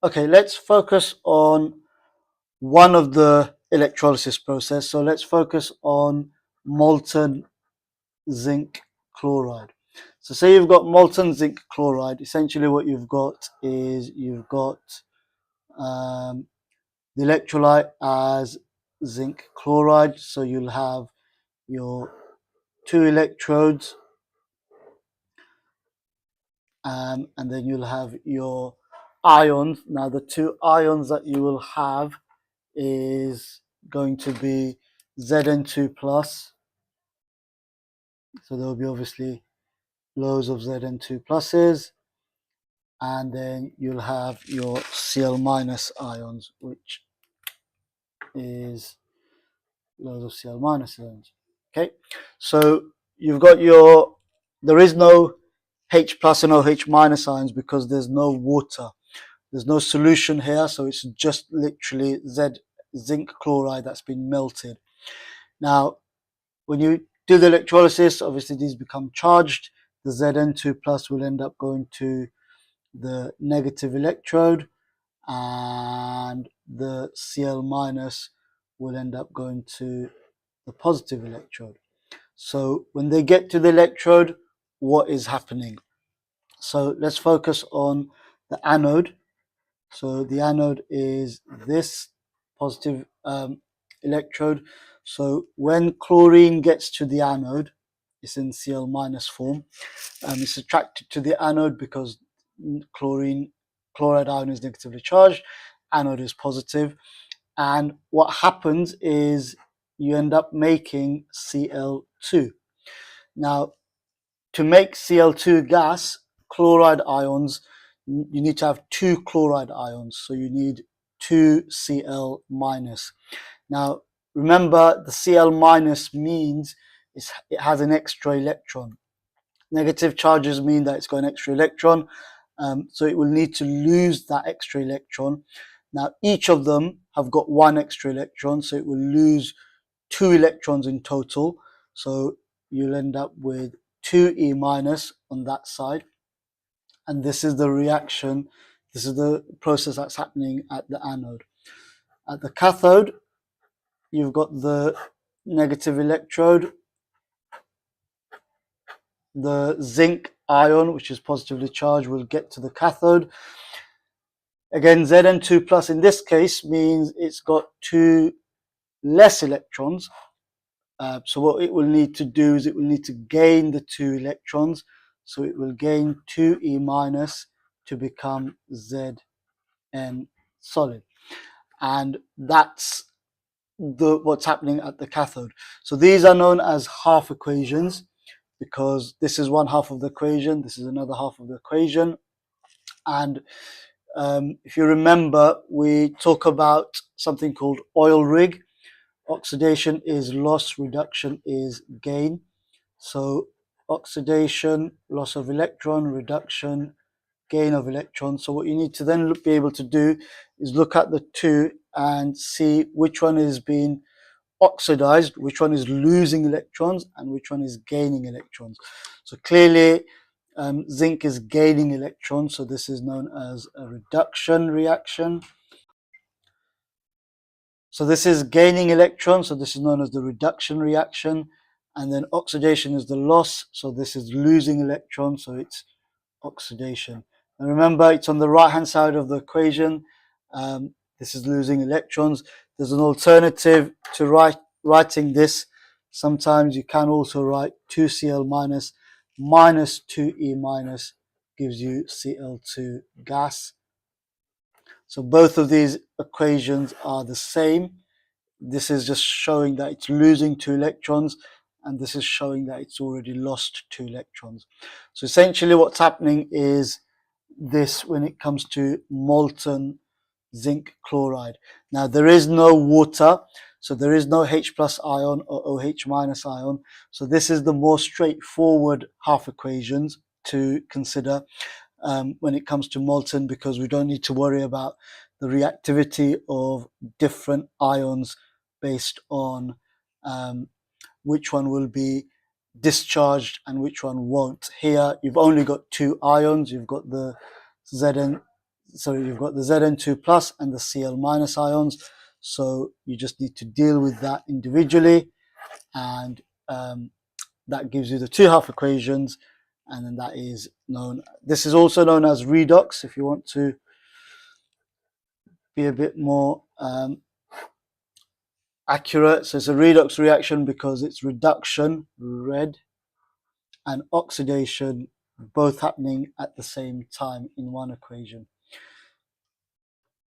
Okay, let's focus on one of the electrolysis process. So let's focus on molten zinc chloride. So say you've got molten zinc chloride. Essentially what you've got is you've got the electrolyte as zinc chloride. So you'll have your two electrodes, and then you'll have your ions. Now the two ions that you will have is going to be Zn2 plus. So there will be obviously loads of Zn2 pluses, and then you'll have your Cl minus ions, which is loads of Cl minus ions. Okay, so you've got your, there is no H plus and OH minus ions because there's no water. There's no solution here, so it's just literally zinc chloride that's been melted. Now, when you do the electrolysis, obviously these become charged. The Zn2 plus will end up going to the negative electrode, and the Cl minus will end up going to the positive electrode. So when they get to the electrode, what is happening? So let's focus on the anode. So the anode is this positive electrode. So when chlorine gets to the anode, it's in Cl minus form. It's attracted to the anode because chloride ion is negatively charged, anode is positive. And what happens is you end up making Cl2. Now, to make Cl2 gas, chloride ions, you need to have two chloride ions. So you need two Cl minus. Now, remember the Cl minus means it has an extra electron. Negative charges mean that it's got an extra electron. So it will need to lose that extra electron. Now, each of them have got one extra electron, so it will lose two electrons in total. So you'll end up with 2E minus on that side. And this is the reaction, this is the process that's happening at the anode. At the cathode, you've got the negative electrode, the zinc ion, which is positively charged, will get to the cathode. Again, Zn2 plus in this case means it's got two less electrons. So what it will need to do is it will need to gain the two electrons. So it will gain 2E minus to become Zn solid. And that's what's happening at the cathode. So these are known as half equations because this is one half of the equation, this is another half of the equation. And if you remember, we talk about something called oil rig. Oxidation is loss, reduction is gain. So oxidation, loss of electron, reduction, gain of electrons. So what you need to then be able to do is look at the two and see which one is being oxidized, which one is losing electrons, and which one is gaining electrons. So clearly zinc is gaining electrons, so this is known as a reduction reaction. So this is gaining electrons, so this is known as the reduction reaction. And then oxidation is the loss, so this is losing electrons, so it's oxidation. And remember, it's on the right hand side of the equation. This is losing electrons. There's an alternative to writing this. Sometimes you can also write 2Cl minus minus 2E minus gives you Cl2 gas. So both of these equations are the same. This is just showing that it's losing two electrons, and this is showing that it's already lost two electrons. So essentially what's happening is this when it comes to molten zinc chloride. Now there is no water, so there is no H plus ion or OH minus ion. So this is the more straightforward half equations to consider when it comes to molten, because we don't need to worry about the reactivity of different ions based on which one will be discharged and which one won't. Here you've only got two ions. You've got the sorry, you've got the Zn2 plus and the Cl minus ions. So you just need to deal with that individually, and that gives you the two half equations, and then that is known. This is also known as redox, if you want to be a bit more accurate. So it's a redox reaction because it's reduction, red, and oxidation both happening at the same time in one equation.